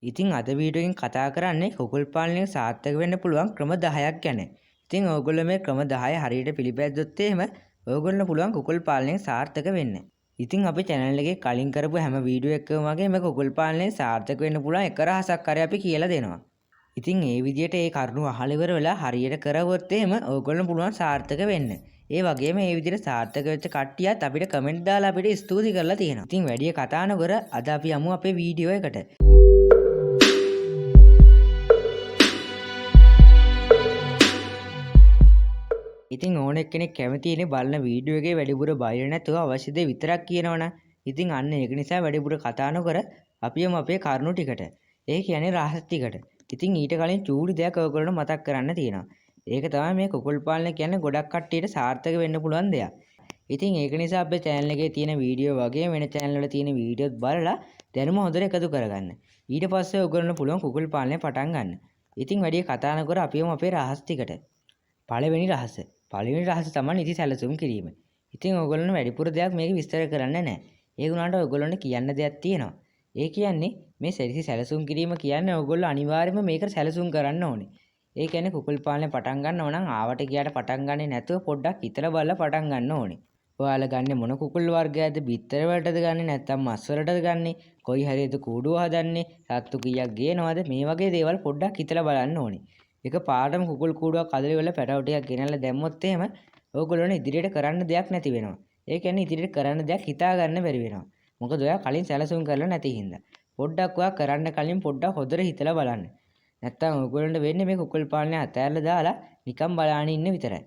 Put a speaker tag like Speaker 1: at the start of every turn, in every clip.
Speaker 1: ඉතින් අද වීඩියෝ එකෙන් කතා කරන්නේ කුකුල් පාලනයෙන් සාර්ථක වෙන්න පුළුවන් ක්‍රම 10ක් ගැන. ඉතින් ඕගොල්ලෝ මේ ක්‍රම 10 හරියට පිළිපැද්දොත් එහෙම ඕගොල්ලෝ පුළුවන් කුකුල් පාලනයෙන් සාර්ථක වෙන්න. ඉතින් අපි channel එකේ කලින් කරපු හැම වීඩියෝ එකකම වගේ මේ කුකුල් පාලනයෙන් සාර්ථක වෙන්න පුළුවන් එක රහසක් හරි අපි කියලා දෙනවා. ඉතින් මේ විදිහට ඒ කරුණු අහලා ඉවර වෙලා හරියට කරවුවොත් එහෙම ඕගොල්ලෝ පුළුවන් සාර්ථක වෙන්න. ඒ වගේම මේ විදිහට සාර්ථක වෙච්ච කට්ටියත් අපිට කමෙන්ට් දාලා අපිට ස්තුති කරලා තියෙනවා. ඉතින් වැඩි කතා නොකර අද අපි යමු අපේ වීඩියෝ එකට. ඉතින් ඕන එක්කෙනෙක් කැමතිනේ බලන වීඩියෝ එකේ වැඩිපුර බයිර නැතුව අවශ්‍ය දේ විතරක් කියනවනම් ඉතින් අන්න ඒක නිසා වැඩිපුර කතා නොකර අපි යමු අපේ කරුණු ටිකට. ඒ කියන්නේ රහස් ටිකට. ඉතින් ඊට කලින් චූටි දෙයක් ඔයගොල්ලෝ මතක් කරන්න තියෙනවා. ඒක තමයි මේ කුකුල් පාලනය කියන්නේ ගොඩක් කට්ටියට සාර්ථක වෙන්න පුළුවන් දෙයක්. ඉතින් ඒක නිසා අපේ channel එකේ තියෙන වීඩියෝ වගේ වෙන channel වල තියෙන වීඩියෝත් බලලා දැනුම හොඳට එකතු කරගන්න. ඊට පස්සේ ඔයගොල්ලෝ පුළුවන් කුකුල් පාලනය පටන් ගන්න. ඉතින් වැඩි කතා නොකර අපි යමු අපේ රහස් ටිකට. පළවෙනි රහස තමයි නිදි සැලසුම් කිරීම. ඉතින් ඔයගොල්ලෝ වැඩිපුර දෙයක් මේක විස්තර කරන්න නැහැ. ඒ වුණාට ඔයගොල්ලෝනේ කියන්න දෙයක් තියෙනවා. ඒ කියන්නේ මේ නිදි සැලසුම් කිරීම කියන්නේ ඔයගොල්ලෝ අනිවාර්යයෙන්ම මේකට සැලසුම් කරන්න ඕනේ. ඒ කියන්නේ කුකුල් පාලනය පටන් ගන්නව නම් ආවට ගියාට පටන් ගන්නේ නැතුව පොඩ්ඩක් හිතලා බලලා පටන් ගන්න ඕනේ. ඔයාලා ගන්නේ මොන කුකුල් වර්ගයක්ද? බිත්තර වලටද ගන්නෙ නැත්නම් මස් වලටද ගන්නෙ? කොයි හරියද කූඩුව හදන්නේ? සත්තු කීයක් ගේනවද? මේ වගේ දේවල් පොඩ්ඩක් හිතලා බලන්න ඕනේ. එක පාඩම කුකුල් කූඩුවක් කදලි වල පැටව ටිකක් ගෙනල්ලා දැම්මොත් එහෙම ඕගොල්ලෝනේ ඉදිරියට කරන්න දෙයක් නැති වෙනවා. ඒ කියන්නේ ඉදිරියට කරන්න දෙයක් හිතා ගන්න බැරි වෙනවා. මොකද ඔයා කලින් සැලසුම් කරලා නැති හින්දා. පොඩ්ඩක් ඔයා කරන්න කලින් පොඩ්ඩක් හොඳට හිතලා බලන්න. නැත්තම් ඕගොල්ලන්ට වෙන්නේ මේ කුකුල් පාලනය අතෑරලා දාලා නිකන් බලාගෙන ඉන්න විතරයි.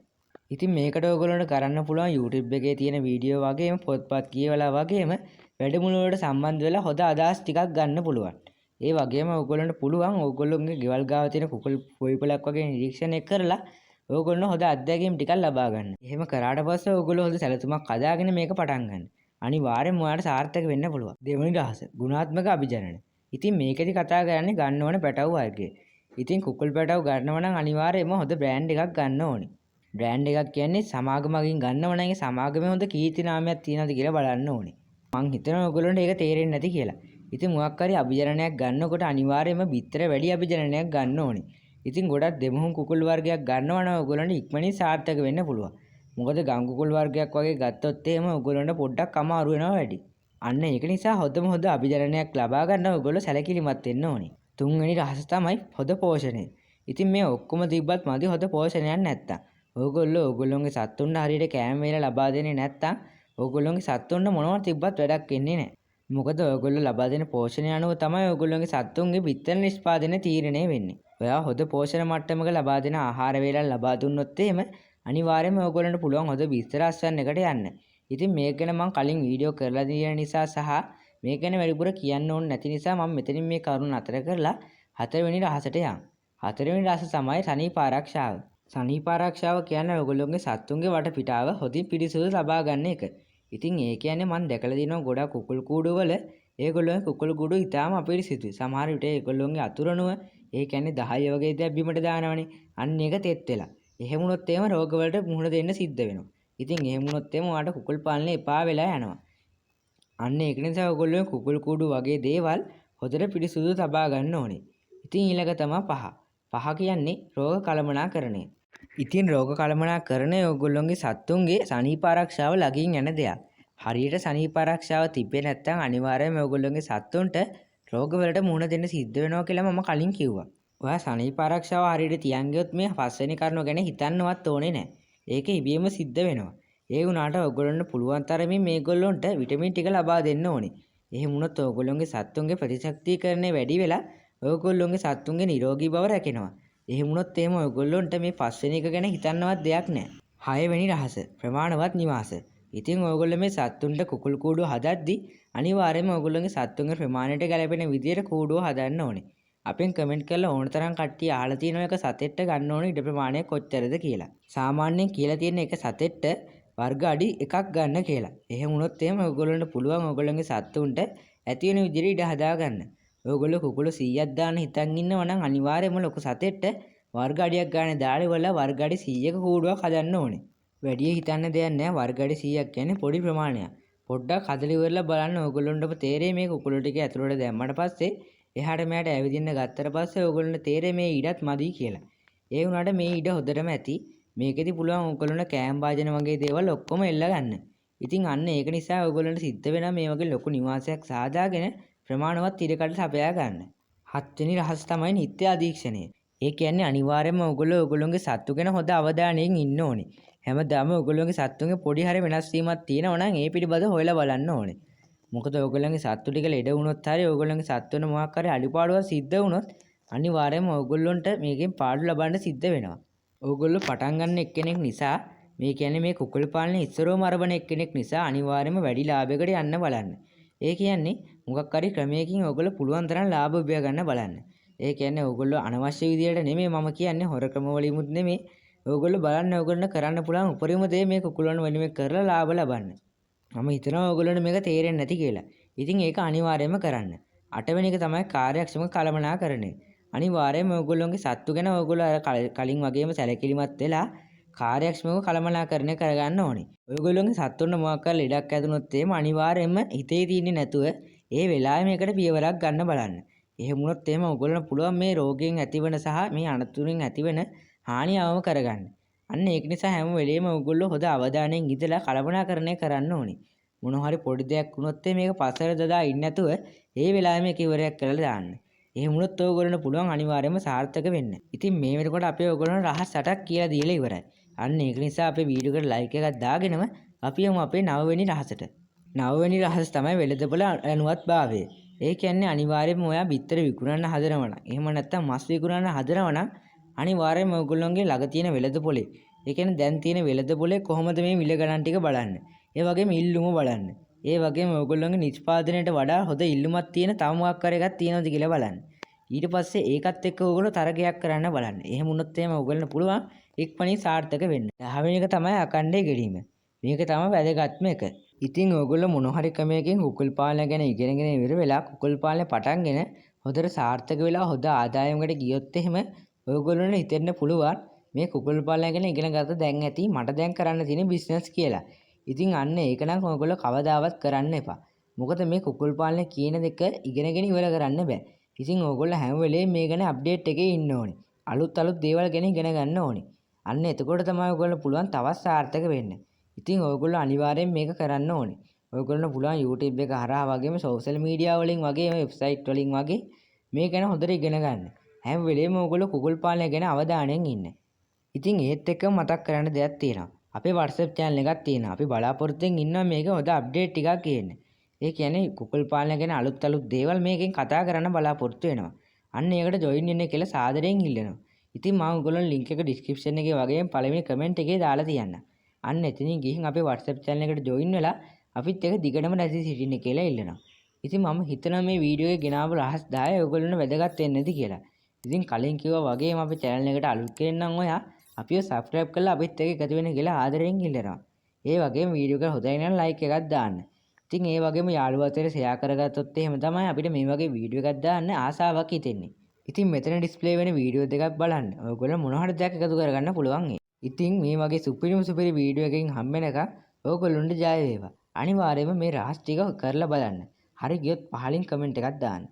Speaker 1: ඉතින් මේකට ඕගොල්ලන්ට කරන්න පුළුවන් YouTube එකේ තියෙන වීඩියෝ වගේම පොත්පත් කියවලා වගේම වැඩමුළු වලට සම්බන්ධ වෙලා හොඳ අදහස් ටිකක් ගන්න පුළුවන්. ඒ වගේම ඕගොල්ලන්ට පුළුවන් ඕගොල්ලෝගේ ගෙවල් ගාව තියෙන කුකුල් පොයිපලක් වගේ නිරීක්ෂණය කරලා ඕගොල්ලෝ හොඳ අත්දැකීම් ටිකක් ලබා ගන්න. එහෙම කරාට පස්සේ ඕගොල්ලෝ හොඳ සැලසුමක් හදාගෙන මේක පටන් ගන්න. අනිවාර්යෙන්ම ඔයාලට සාර්ථක වෙන්න පුළුවන්. දෙවෙනි රහස ගුණාත්මක අභිජනන. ඉතින් මේකෙදි කතා කරන්නේ ගන්න ඕන පැටව වර්ගය. ඉතින් කුකුල් පැටව ගන්නව නම් අනිවාර්යයෙන්ම හොඳ බ්‍රෑන්ඩ් එකක් ගන්න ඕනේ. බ්‍රෑන්ඩ් එකක් කියන්නේ සමාගමකින් ගන්නව නම් ඒ සමාගමේ හොඳ කීර්ති නාමයක් තියෙනවද කියලා බලන්න ඕනේ. මං හිතනවා ඔයගොල්ලන්ට ඒක තේරෙන්නේ නැති කියලා. ඉතින් මොකක් හරි අභිජනනයක් ගන්නකොට අනිවාර්යයෙන්ම බිත්තර වැඩි අභිජනනයක් ගන්න ඕනේ. ඉතින් ගොඩක් දෙමුහුම් කුකුල් වර්ගයක් ගන්නවා නම් ඔයගොල්ලන්ට ඉක්මනින් සාර්ථක වෙන්න පුළුවන්. මොකද ගම් කුකුල් වර්ගයක් වගේ ගත්තොත් එහෙම ඔයගොල්ලන්ට පොඩ්ඩක් අමාරු වෙනවා වැඩි. අන්න ඒක නිසා හොඳ අභිජනනයක් ලබා ගන්න ඔයගොල්ලෝ සැලකිලිමත් වෙන්න ඕනේ. තුන්වෙනි රහස තමයි හොඳ පෝෂණය. ඉතින් මේ ඔක්කොම තිබ්බත් මදි හොඳ පෝෂණයක් නැත්තම්. ඕගොල්ලෝගේ සත්තුන්ට හරියට කෑම වේල ලබා දෙන්නේ නැත්තම් ඕගොල්ලෝගේ සත්තුන්ට මොනවද තිබ්බත් වැඩක් වෙන්නේ නැහැ. මොකද ඔයගොල්ලෝ ලබා දෙන පෝෂණය අනුව තමයි ඔයගොල්ලෝගේ සත්තුන්ගේ බිත්තර නිෂ්පාදනය තීරණය වෙන්නේ. ඔයා හොඳ පෝෂණ මට්ටමක ලබා දෙන ආහාර වේලක් ලබා දුන්නොත් එහෙම අනිවාර්යයෙන්ම ඔයගොල්ලන්ට පුළුවන් හොඳ බිත්තර අස්වැන්න එකට යන්න. ඉතින් මේක ගැන මම කලින් වීඩියෝ කරලා තියෙන නිසා සහ මේක ගැන වැඩිපුර කියන්න ඕනේ නැති නිසා මම මෙතනින් මේ කරුණ අතර කරලා හතරවෙනි රහසට යන්. හතරවෙනි රහස තමයි සනීප ආරක්ෂාව. සනීප ආරක්ෂාව කියන්නේ ඔයගොල්ලෝගේ සත්තුන්ගේ වටපිටාව හොඳින් පිරිසිදු ලබා ගන්න එක. ඉතින් ඒ කියන්නේ මම දැකලා දිනවා ගොඩක් කුකුල් කූඩුවල ඒගොල්ලෝගේ කුකුල් කූඩු ඉතාලම අපිරිසිදුයි. සමහර විට ඒගොල්ලෝගේ අතුරුණුව ඒ කියන්නේ 10 වගේ දේවල් බිමට දානවනේ. අන්න ඒක තෙත් වෙලා. එහෙම වුණොත් එහෙම රෝග වලට මුහුණ දෙන්න සිද්ධ වෙනවා. ඉතින් එහෙම වුණොත් එහෙම ඔයාලට කුකුල් පාලනය එපා වෙලා යනවා. අන්න ඒක නිසා ඔයගොල්ලෝ කුකුල් කූඩු වගේ දේවල් හොඳට පිරිසිදු තබා ගන්න ඕනේ. ඉතින් ඊළඟ තමයි පහ කියන්නේ රෝග කළමනාකරණය. ඉතින් රෝග කළමනාකරණය ඔයගොල්ලෝගේ සත්තුන්ගේ සනීප ආරක්ෂාව ළඟින් යන දෙයක්. හරියට සනීප ආරක්ෂාව තිබ්බේ නැත්නම් අනිවාර්යයෙන්ම ඔයගොල්ලෝගේ සත්තුන්ට රෝග වලට මුහුණ දෙන්න සිද්ධ වෙනවා කියලා මම කලින් කිව්වා. ඔයා සනීප ආරක්ෂාව හරියට තියන් ගියොත් මේ පස්වෙනි කරුණ ගැන හිතන්නවත් ඕනේ නැහැ. ඒක ඉබේම සිද්ධ වෙනවා. ඒ වුණාට ඔයගොල්ලන්ට පුළුවන් තරමින් මේගොල්ලොන්ට විටමින් ටික ලබා දෙන්න ඕනේ. එහෙම වුණොත් ඔයගොල්ලෝගේ සත්තුන්ගේ ප්‍රතිශක්තිකරණය වැඩි වෙලා ඔයගොල්ලෝගේ සත්තුන්ගේ නිරෝගී බව රැකෙනවා. එහෙම වුණොත් එහෙම ඔයගොල්ලොන්ට මේ පස්වෙනි එක ගැන හිතන්නවත් දෙයක් නැහැ. හයවෙනි රහස ප්‍රමාණවත් නිවාස. ඉතින් ඔයගොල්ලෝ මේ සත්තුන්ට කුකුල් කූඩුව හදද්දී අනිවාර්යයෙන්ම ඔයගොල්ලෝගේ සත්තුන්ගේ ප්‍රමාණයට ගැලපෙන විදියට කූඩුව හදන්න ඕනේ. අපෙන් කමෙන්ට් කරලා ඕන තරම් කට්ටිය අහලා තියෙනවා එක සතෙට්ට ගන්න ඕනේ ඉඩ ප්‍රමාණය කොච්චරද කියලා. සාමාන්‍යයෙන් කියලා තියෙන එක සතෙට්ට වර්ග අඩි එකක් ගන්න කියලා. එහෙම වුණොත් එහෙම ඔයගොල්ලන්ට පුළුවන් ඔයගොල්ලන්ගේ සත්තුන්ට ඇති වෙන විදිහට ඉඩ හදා ගන්න. ඔයගොල්ලෝ කුකුළු 100ක් දාන්න හිතන් ඉන්නවා නම් අනිවාර්යයෙන්ම ලොකු සතෙට්ට වර්ග අඩියක් ගන්න දාලා වල වර්ග අඩි 100ක කූඩුවක් හදන්න ඕනේ. වැඩි හිතන්න දෙයක් නැහැ. වර්ග අඩි 100ක් කියන්නේ පොඩි ප්‍රමාණයක්. පොඩ්ඩක් හදලා ඉවරලා බලන්න ඔයගොල්ලන්ටම තේරෙයි මේ කුකුළු ටික ඇතුළට දැම්මට පස්සේ එහාට මෙහාට ඇවිදින්න ගත්තට පස්සේ ඕගොල්ලන්ට තේරෙයි මේ ඉඩත් මදි කියලා. ඒ වුණාට මේ ඉඩ හොඳටම ඇති. මේකෙදි පුළුවන් ඕගොල්ලන්ට කෑම භාජන වගේ දේවල් ඔක්කොම එල්ල ගන්න. ඉතින් අන්න ඒක නිසා ඕගොල්ලන්ට සිද්ධ වෙනවා මේ වගේ ලොකු නිවාසයක් සාදාගෙන ප්‍රමාණවත් ඉඩකඩ සපයා ගන්න. 7 වෙනි රහස තමයි නිත්‍ය අධීක්ෂණය. ඒ කියන්නේ අනිවාර්යයෙන්ම ඕගොල්ලෝ ඕගොල්ලෝගේ සත්තු ගැන හොඳ අවධානයෙන් ඉන්න ඕනේ. හැමදාම ඕගොල්ලෝගේ සත්තුන්ගේ පොඩි හරි වෙනස් වීමක් තියෙනවා නම් ඒ පිළිබඳ හොයලා බලන්න ඕනේ. මොකද ඕගොල්ලන්ගේ සත්තු ටික ලෙඩ වුණොත් හරි ඕගොල්ලන්ගේ සත්තුන මොකක් හරි අඩුපාඩුවක් සිද්ධ වුණොත් අනිවාර්යයෙන්ම ඕගොල්ලොන්ට මේකෙන් පාඩු ලබන්න සිද්ධ වෙනවා. ඕගොල්ලෝ පටන් ගන්න එක්කෙනෙක් නිසා මේ කියන්නේ මේ කුකුල් පාලනේ ඉස්සරෝම අරබන එක්කෙනෙක් නිසා අනිවාර්යයෙන්ම වැඩි ලාභයකට යන්න බලන්න. ඒ කියන්නේ මොකක් හරි ක්‍රමයකින් ඕගොල්ලෝ පුළුවන් තරම් ලාභ උපයා ගන්න බලන්න. ඒ කියන්නේ ඕගොල්ලෝ අනවශ්‍ය විදියට නෙමෙයි මම කියන්නේ හොර ක්‍රම වලිමුත් නෙමෙයි. ඕගොල්ලෝ බලන්න ඕගොල්ලෝ කරන්න පුළුවන් උපරිම දේ මේ කුකුලන් වෙනුවෙන් කරලා ලාභ ලබන්න. මම හිතනවා ඕගොල්ලෝට මේක තේරෙන්නේ නැති කියලා. ඉතින් ඒක අනිවාර්යයෙන්ම කරන්න. 8 වෙනි එක තමයි කාර්යක්ෂම කළමනාකරණය. අනිවාර්යයෙන්ම ඕගොල්ලෝගේ සත්තු ගැන ඕගොල්ලෝ අර කලින් වගේම සැලකිලිමත් වෙලා කාර්යක්ෂමව කළමනාකරණය කරගන්න ඕනේ. ඔයගොල්ලෝගේ සත්තුන්ට මොකක් හරි ලෙඩක් ඇතුනොත් එහෙම අනිවාර්යයෙන්ම හිතේ තියෙන්නේ නැතුව ඒ වෙලාවේ මේකට පියවරක් ගන්න බලන්න. එහෙම වුණොත් එහෙම ඔයගොල්ලන්ට පුළුවන් මේ රෝගයෙන් ඇතිවන සහ මේ අනතුරින් ඇතිවන හානිය අවම කරගන්න. අන්න ඒක නිසා හැම වෙලෙම ඔයගොල්ලෝ හොඳ අවධානයෙන් ඉඳලා කළමනාකරණය කරන්න ඕනේ. මොන හරි පොඩි දෙයක් වුණොත් මේක පස්සට දදා ඉන්නේ නැතුව ඒ වෙලාවෙම මේක ඉවරයක් කරලා දාන්න. එහෙම වුණොත් ඔයගොල්ලන්ට පුළුවන් අනිවාර්යයෙන්ම සාර්ථක වෙන්න. ඉතින් මේ වෙනකොට අපි ඔයගොල්ලන්ට රහස් 8ක් කියලා දීලා ඉවරයි. අන්න ඒක නිසා අපේ වීඩියෝ එකට ලයික් එකක් දාගෙනම අපි යමු අපේ 9 වෙනි රහසට. 9 වෙනි රහස තමයි වෙළඳපොළ අනුවත්භාවය. ඒ කියන්නේ අනිවාර්යයෙන්ම ඔයා බිත්තර විකුණන්න හදනවා නම් එහෙම නැත්නම් මස් විකුණන්න හදනවා නම් අනිවාර්යයෙන්ම ඔයගොල්ලන්ගේ ළඟ තියෙන වෙළඳපොලේ ඒ කියන්නේ දැන් තියෙන වෙළඳපොලේ කොහොමද මේ මිල ගණන් ටික බලන්න. ඒ වගේම ඉල්ලුම බලන්න. ඒ වගේම ඔයගොල්ලන්ගේ නිෂ්පාදනයට වඩා හොඳ ඉල්ලුමක් තියෙන තව මොකක් හරි එකක් තියෙනවද කියලා බලන්න. ඊට පස්සේ ඒකත් එක්ක ඔයගොල්ලෝ තරගයක් කරන්න බලන්න. එහෙම වුණොත් එහෙම ඔයගොල්ලන්ට පුළුවන් ඉක්මනින් සාර්ථක වෙන්න. 10 වෙනි එක තමයි අකණ්ඩේ ගෙලීම. මේක තමයි වැදගත්ම එක. ඉතින් ඔයගොල්ලෝ මොන හරි ක්‍රමයකින් කුකුල් පාලනය ගැන ඉගෙනගෙන ඉවර වෙලා කුකුල් පාලනය පටන්ගෙන හොඳට සාර්ථක වෙලා හොඳ ආදායමකට ගියොත් එහෙම ඔයගොල්ලන්ට හිතෙන්න පුළුවන් මේ කුකුල් පාලනය ගැන ඉගෙන ගත්ත දැන් ඇති මට දැන් කරන්න තියෙන බිස්නස් කියලා. ඉතින් අන්න ඒක නම් ඔයගොල්ලෝ කවදාවත් කරන්න එපා. මොකද මේ කුකුල් පාලනය කියන දෙක ඉගෙනගෙන ඉවර කරන්න බෑ. ඉතින් ඔයගොල්ලෝ හැම වෙලේම මේ ගැන අප්ඩේට් එකේ ඉන්න ඕනේ. අලුත් දේවල් ගැන ඉගෙන ගන්න ඕනේ. අන්න එතකොට තමයි ඔයගොල්ලෝ පුළුවන් තවත් සාර්ථක වෙන්න. ඉතින් ඔයගොල්ලෝ අනිවාර්යෙන් මේක කරන්න ඕනේ. ඔයගොල්ලෝ පුළුවන් YouTube එක හරහා වගේම සෝෂල් මීඩියා වලින් වගේම වෙබ්සයිට් වලින් වගේ මේ ගැන හොඳට ඉගෙන ගන්න. හැම වෙලේම ඔයගොල්ලෝ කුකුල් පාලනය ගැන අවධානයෙන් ඉන්න. ඉතින් ඒත් එක්කම මතක් කරන්න දෙයක් තියෙනවා. අපේ WhatsApp channel එකක් තියෙනවා. අපි බලාපොරොත්තුෙන් ඉන්නවා මේක හොඳ අප්ඩේට් ටිකක් ගේන්න. ඒ කියන්නේ කුකුල් පාලනය ගැන අලුත් දේවල් මේකෙන් කතා කරන්න බලාපොරොත්තු වෙනවා. අන්න ඒකට join වෙන්න කියලා සාදරයෙන් ඉල්ලනවා. ඉතින් මම ඔයගොල්ලෝ link එක description එකේ වගේම පළවෙනි comment එකේ දාලා තියන්න. අන්න එතනින් ගිහින් අපේ WhatsApp channel එකට join වෙලා අපිත් එක දිගටම රැඳී සිටින්න කියලා ඉල්ලනවා. ඉතින් මම හිතනවා මේ වීඩියෝ එකේ ගෙනාවු රහස් 10 ඔයගොල්ලන්ට වැදගත් වෙන්නේ නැති කියලා. ඉතින් කලින් කිව්වා වගේම අපේ channel එකට අලුත් කෙනෙක් නම් ඔයා අපිව subscribe කරලා අපිත් එක්ක එකතු වෙන්න කියලා ආදරයෙන් ඉල්ලනවා. ඒ වගේම වීඩියෝ එක හොඳයි නම් like එකක් දාන්න. ඉතින් ඒ වගේම යාළුවෝ අතර share කරගත්තොත් එහෙම තමයි අපිට මේ වගේ වීඩියෝ එකක් දාන්න ආසාවක් හිතෙන්නේ. ඉතින් මෙතන ඩිස්ප්ලේ වෙන වීඩියෝ දෙකක් බලන්න. ඔයගොල්ලෝ මොන හරි දෙයක් එකතු කරගන්න පුළුවන්. ඉතින් මේ වගේ සුපිරි වීඩියෝ එකකින් හම්බෙන එක ඔයගොල්ලොන්ට ජය වේවා. අනිවාර්යයෙන්ම මේ රහස් ටික කරලා බලන්න. හරි ගියොත් පහලින් කමෙන්ට් එකක් දාන්න.